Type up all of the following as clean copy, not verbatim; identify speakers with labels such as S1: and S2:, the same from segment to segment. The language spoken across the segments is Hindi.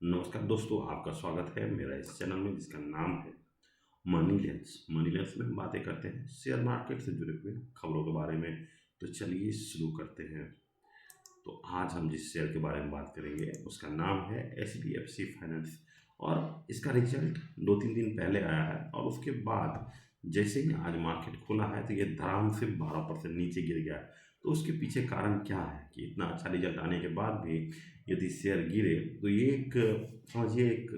S1: नमस्कार दोस्तों, आपका स्वागत है मेरा इस चैनल में जिसका नाम है मनी लेंस। मनी लेंस में हम बातें करते हैं शेयर मार्केट से जुड़े हुए खबरों के बारे में। तो चलिए शुरू करते हैं। तो आज हम जिस शेयर के बारे में बात करेंगे उसका नाम है एचडीएफसी फाइनेंस। और इसका रिजल्ट 2-3 दिन पहले आया है और उसके बाद जैसे ही आज मार्केट खुला है तो ये धड़ाम से 12% नीचे गिर गया है। तो उसके पीछे कारण क्या है कि इतना अच्छा रिजल्ट आने के बाद भी यदि शेयर गिरे, तो ये एक समझिए एक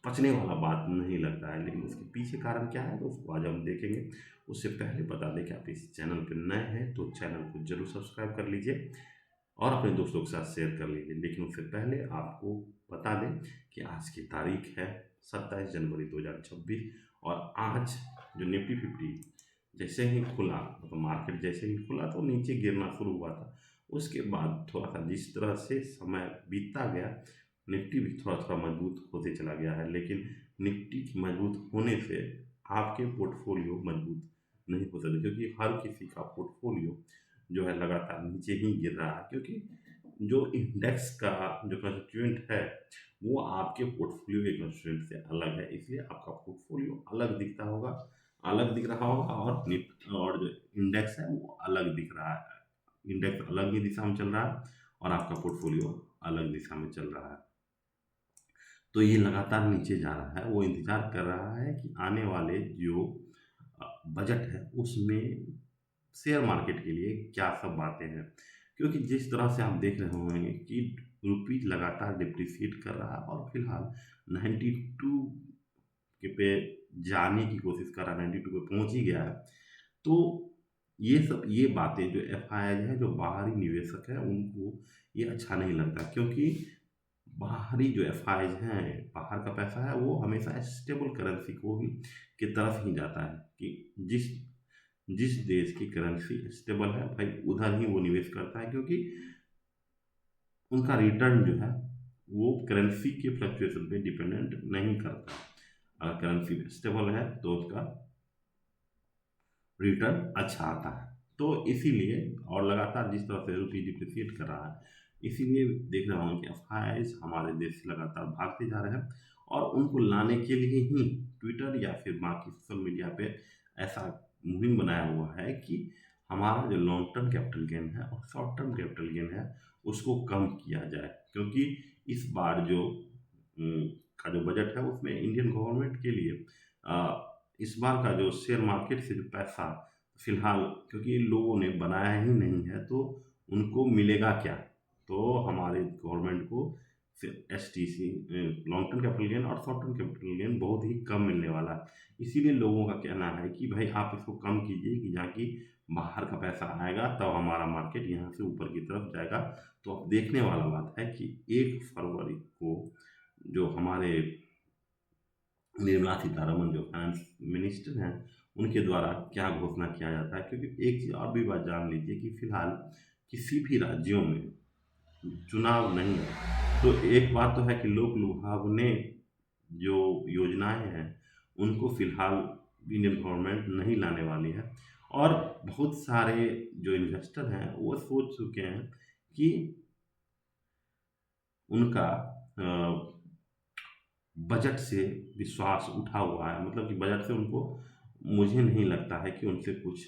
S1: पचने वाला बात नहीं लगता है। लेकिन उसके पीछे कारण क्या है तो उसको आज हम देखेंगे। उससे पहले बता दें कि आप इस चैनल पर नए हैं तो चैनल को जरूर सब्सक्राइब कर लीजिए और अपने दोस्तों के साथ शेयर कर लीजिए। लेकिन उससे पहले आपको बता दें कि आज की तारीख है 27 जनवरी 2026। और आज जो निफ्टी 50 जैसे ही खुला, मतलब मार्केट जैसे ही खुला तो नीचे गिरना शुरू हुआ था। उसके बाद थोड़ा सा जिस तरह से समय बीतता गया, निफ्टी भी थोड़ा थोड़ा मजबूत होते चला गया है। लेकिन निफ्टी की मजबूत होने से आपके पोर्टफोलियो मजबूत नहीं हो सकते, क्योंकि हर किसी का पोर्टफोलियो जो है लगातार नीचे ही गिर रहा है। क्योंकि जो इंडेक्स का जो कंस्टिट्यूएंट है वो आपके पोर्टफोलियो के कंस्टिट्यूएंट से अलग है, इसलिए आपका पोर्टफोलियो अलग दिखता होगा, अलग दिख रहा होगा। और जो इंडेक्स है वो अलग दिख रहा है। इंडेक्स अलग ही दिशा में चल रहा है और आपका पोर्टफोलियो अलग दिशा में चल रहा है। तो ये लगातार नीचे जा रहा है। वो इंतजार कर रहा है कि आने वाले जो बजट है उसमें शेयर मार्केट के लिए क्या सब बातें हैं। क्योंकि जिस तरह से आप देख रहे होंगे कि रुपीज लगातार डिप्रिसिएट कर रहा है और फिलहाल 92 के पे जाने की कोशिश कर रहा है, 92 पे पहुंच ही गया है। तो ये बातें जो एफ आई आई है, जो बाहरी निवेशक है, उनको ये अच्छा नहीं लगता। क्योंकि बाहरी जो एफ आई हैं, बाहर का पैसा है वो हमेशा स्टेबल करेंसी को ही की तरफ ही जाता है कि जिस जिस देश की करेंसी स्टेबल है भाई उधर ही वो निवेश करता है। क्योंकि उनका रिटर्न जो है वो करेंसी के फ्लक्चुएशन पे डिपेंडेंट नहीं करता। अगर करेंसी स्टेबल है तो उसका रिटर्न अच्छा आता है। तो इसीलिए और लगातार जिस तरह से रुपये डिप्रिसिएट कर रहा है, इसीलिए देख रहा हूँ कि एफ हमारे देश से लगातार भागते जा रहे हैं। और उनको लाने के लिए ही ट्विटर या फिर बाकी सोशल मीडिया पे ऐसा मुहिम बनाया हुआ है कि हमारा जो लॉन्ग टर्म कैपिटल गेन है और शॉर्ट टर्म कैपिटल गेन है उसको कम किया जाए। क्योंकि इस बार जो का जो बजट है उसमें इंडियन गवर्नमेंट के लिए इस बार का जो शेयर मार्केट से जो पैसा फिलहाल, क्योंकि लोगों ने बनाया ही नहीं है तो उनको मिलेगा क्या। तो हमारे गवर्नमेंट को S T C long term capital gain और शॉर्ट टर्म कैपिटल गेन बहुत ही कम मिलने वाला है। इसीलिए लोगों का कहना है कि भाई आप इसको कम कीजिए कि जहाँ की बाहर का पैसा आएगा तब हमारा मार्केट यहाँ से ऊपर की तरफ जाएगा। तो अब देखने वाला बात है कि 1 फरवरी को जो हमारे निर्मला सीतारमन जो फाइनेंस मिनिस्टर हैं उनके द्वारा क्या घोषणा किया जाता है। क्योंकि एक चीज़ और भी बात जान लीजिए कि फिलहाल किसी भी राज्यों में चुनाव नहीं है। तो एक बात तो है कि लोक लुभावने जो योजनाएं हैं उनको फिलहाल इंडियन गवर्नमेंट नहीं लाने वाली है। और बहुत सारे जो इन्वेस्टर हैं वो सोच चुके हैं कि उनका बजट से विश्वास उठा हुआ है, मतलब कि बजट से उनको, मुझे नहीं लगता है कि उनसे कुछ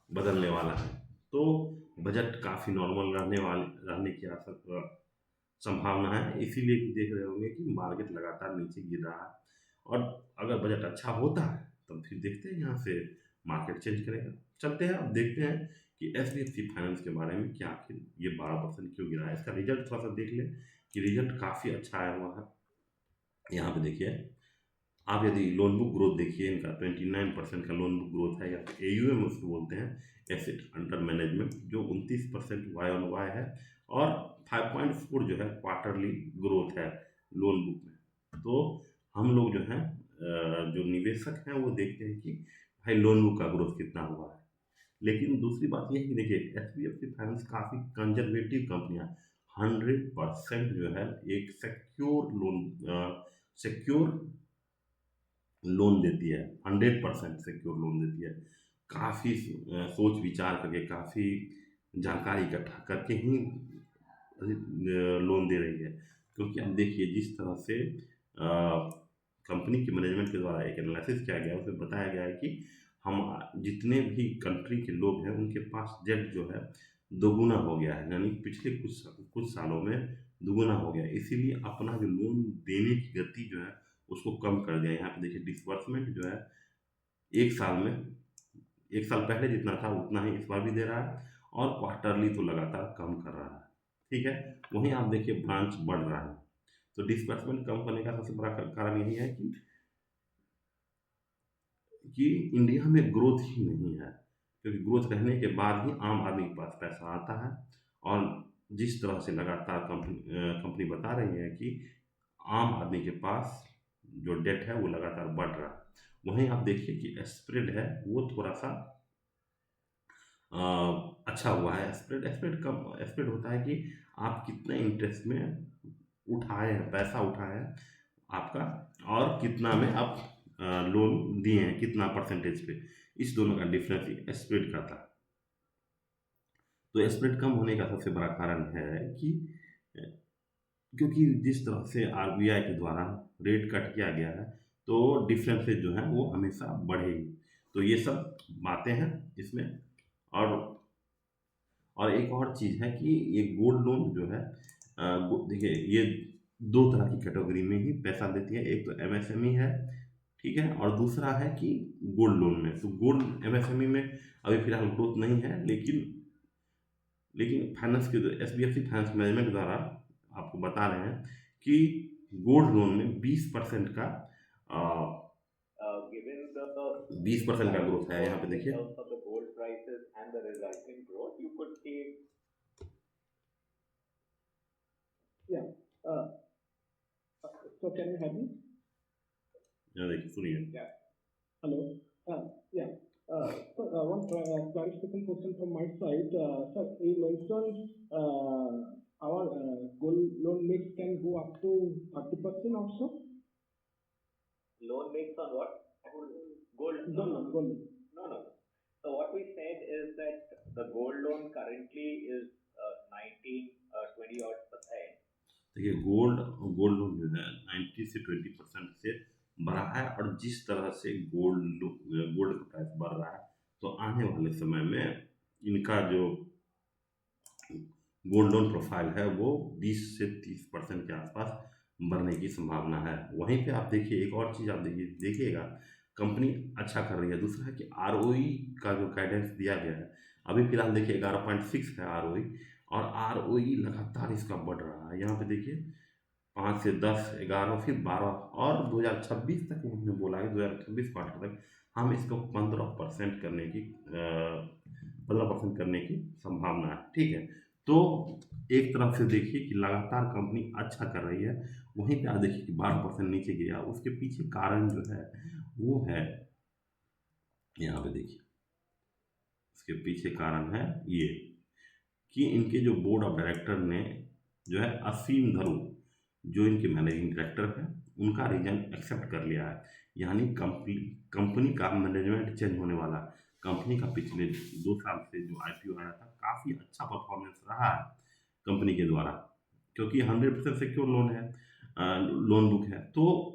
S1: बदलने वाला है। तो बजट काफ़ी नॉर्मल रहने की आशा संभावना है। इसीलिए कि देख रहे होंगे कि मार्केट लगातार नीचे गिर रहा है। और अगर बजट अच्छा होता है तब फिर देखते हैं यहाँ से मार्केट चेंज करेगा। चलते हैं अब देखते हैं कि H D F C finance के बारे में क्या आखिर ये 12% क्यों गिरा है। इसका रिजल्ट थोड़ा सा देख लें कि रिजल्ट काफ़ी अच्छा आया हुआ है। यहाँ पे देखिए, आप यदि लोन बुक ग्रोथ देखिए, इनका 29% का लोन बुक ग्रोथ है, या फिर एयूएम उसको बोलते हैं, एसेट अंडर मैनेजमेंट, जो 29% वाई ऑन वाई है। और 5.4 जो है क्वार्टरली ग्रोथ है लोन बुक में। तो हम लोग जो हैं जो निवेशक हैं वो देखते हैं कि भाई लोन बुक का ग्रोथ कितना हुआ है। लेकिन दूसरी बात ये है कि देखिए H D F C finance काफ़ी कंजर्वेटिव कंपनियां, 100% जो है एक सिक्योर लोन देती है, 100% सिक्योर लोन देती है। काफ़ी सोच विचार करके, काफ़ी जानकारी इकट्ठा करके ही लोन दे रही है। क्योंकि अब देखिए जिस तरह से कंपनी की मैनेजमेंट के द्वारा एक एनालिसिस किया गया है, उसमें बताया गया है कि हम जितने भी कंट्री के लोग हैं उनके पास डेट जो है दोगुना हो गया है, यानी पिछले कुछ सालों में दुगुना हो गया है। इसीलिए अपना जो लोन देने की गति जो है उसको कम कर दिया। यहाँ पे देखिए डिसबर्समेंट जो है एक साल में, एक साल पहले जितना था उतना ही इस बार भी दे रहा है, और क्वार्टरली तो लगातार कम कर रहा है। ठीक है, वहीं आप देखिए ब्रांच बढ़ रहा है। तो डिस्बर्समेंट कम होने का सबसे बड़ा कारण यही है कि इंडिया में ग्रोथ ही नहीं है, क्योंकि ग्रोथ रहने के बाद ही आम आदमी के पास पैसा आता है। और जिस तरह से लगातार कंपनी बता रही है कि आम आदमी के पास जो डेट है वो लगातार बढ़ रहा है। वहीं आप देखिए कि स्प्रेड है वो थोड़ा सा अ, अच्छा हुआ है। स्प्रेड स्प्रेड कम स्प्रेड होता है कि आप कितने इंटरेस्ट में उठाए हैं, पैसा उठाए हैं आपका, और कितना में आप लोन दिए हैं, कितना परसेंटेज पे, इस दोनों का डिफरेंस स्प्रेड का था। तो स्प्रेड कम होने का सबसे बड़ा कारण है कि अ, क्योंकि जिस तरह से आरबीआई के द्वारा रेट कट किया गया है, तो डिफरेंसेस जो है वो हमेशा बढ़ेगी। तो ये सब बातें हैं इसमें। और एक और चीज़ है कि ये गोल्ड लोन जो है देखिए ये दो तरह की कैटेगरी में ही पैसा देती है। एक तो एमएसएमई है, ठीक है, और दूसरा है कि गोल्ड लोन में। तो गोल्ड एमएसएमई में अभी फिलहाल ग्रोथ नहीं है, लेकिन फाइनेंस के एसबीएफसी फाइनेंस मैनेजमेंट द्वारा आपको बता रहे हैं कि गोल्ड लोन में 20% का given the 20% का ग्रोथ है। यहाँ पे देखिए of the gold prices and the resulting growth, you could see
S2: Yeah. So can you hear me?
S1: यहाँ देखिए सुनिए।
S2: Yeah. Hello. Yeah. So one clarification question from my side. Sir, you mentioned our gold loan mix can go up to 30% also.
S1: Loan mix on what? Gold.
S2: Gold.
S1: No. So what we said is that the gold loan currently is 19, 20 odd percent. देखिए गोल्ड लोन जो है 90 से 20% से बढ़ा है। और जिस तरह से गोल्ड का प्राइस बढ़ रहा है, तो आने वाले समय में इनका जो गोल्ड लोन प्रोफाइल है वो 20 से 30% के आसपास बढ़ने की संभावना है। वहीं पे आप देखिए एक और चीज़ आप देखिएगा, कंपनी अच्छा कर रही है। दूसरा है कि आरओई का जो गाइडेंस दिया गया है, अभी फिलहाल देखिए 11.6 है आरओई, और आरओई लगातार इसका बढ़ रहा है। यहाँ पे देखिए 5 से 10, 11, फिर 12, और 2026 तक उन्होंने बोला है, 2026 क्वार्टर तक हम इसको 15% करने की 15% करने की संभावना है। ठीक है, तो एक तरफ से देखिए कि लगातार कंपनी अच्छा कर रही है, वहीं पे आप देखिए कि 12% नीचे गिरा। उसके पीछे कारण जो है वो है, यहाँ पे देखिए उसके पीछे कारण है ये कि इनके जो बोर्ड ऑफ डायरेक्टर ने जो है असीम धरू, जो इनके मैनेजिंग डायरेक्टर हैं, उनका रिजाइन एक्सेप्ट कर लिया है। यानी कंपनी का मैनेजमेंट चेंज होने वाला। कंपनी का पिछले 2 साल से जो आईपीओ आया था, काफ़ी अच्छा परफॉर्मेंस रहा है कंपनी के द्वारा, क्योंकि 100% सिक्योर लोन है, लोन बुक है, तो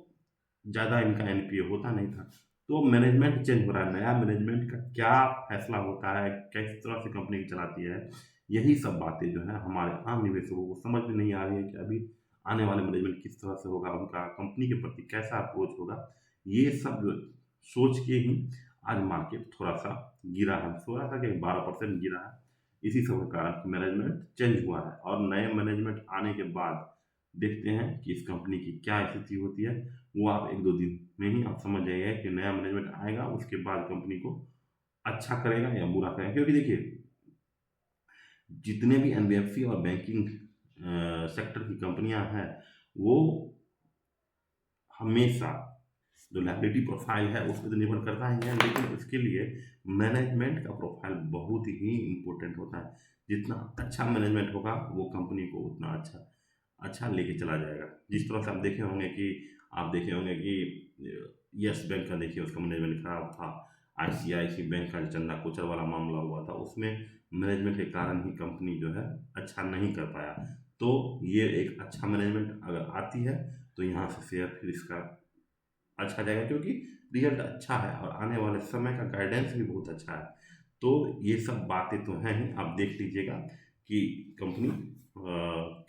S1: ज़्यादा इनका एनपीए होता नहीं था। तो मैनेजमेंट चेंज हो रहा है, नया मैनेजमेंट का क्या फैसला होता है, किस तरह से कंपनी चलाती है, यही सब बातें जो है हमारे आम निवेशकों को समझ में नहीं आ रही है कि अभी आने वाले मैनेजमेंट किस तरह से होगा, उनका कंपनी के प्रति कैसा अप्रोच होगा। ये सब सोच के ही आज मार्केट थोड़ा सा गिरा है, थोड़ा सा कि 12% गिरा है। इसी सब के कारण मैनेजमेंट चेंज हुआ है, और नए मैनेजमेंट आने के बाद देखते हैं कि इस कंपनी की क्या स्थिति होती है। वो आप 1-2 दिन में ही आप समझ जाइए कि नया मैनेजमेंट आएगा, उसके बाद कंपनी को अच्छा करेगा या बुरा करेगा। क्योंकि देखिए जितने भी एनबीएफसी और बैंकिंग सेक्टर की कंपनियां हैं, वो हमेशा जो लायबिलिटी प्रोफाइल है उस पर तो निर्भर करता ही है, लेकिन उसके लिए मैनेजमेंट का प्रोफाइल बहुत ही इम्पोर्टेंट होता है। जितना अच्छा मैनेजमेंट होगा वो कंपनी को उतना अच्छा लेके चला जाएगा। जिस तरह से आप देखे होंगे कि यस बैंक का देखिए उसका मैनेजमेंट खराब था। आईसीआईसी बैंक का जो चंदा कोचर वाला मामला हुआ था, उसमें मैनेजमेंट के कारण ही कंपनी जो है अच्छा नहीं कर पाया। तो ये एक अच्छा मैनेजमेंट अगर आती है तो यहाँ से शेयर फिर इसका अच्छा जाएगा, क्योंकि रिजल्ट अच्छा है और आने वाले समय का गाइडेंस भी बहुत अच्छा है। तो ये सब बातें तो हैं ही, आप देख लीजिएगा कि कंपनी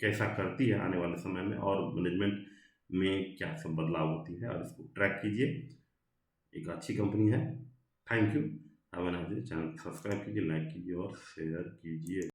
S1: कैसा करती है आने वाले समय में, और मैनेजमेंट में क्या सब बदलाव होती है, और इसको ट्रैक कीजिए। एक अच्छी कंपनी है। Thank you. Have a nice day. Channel को सब्सक्राइब कीजिए, लाइक कीजिए और शेयर कीजिए।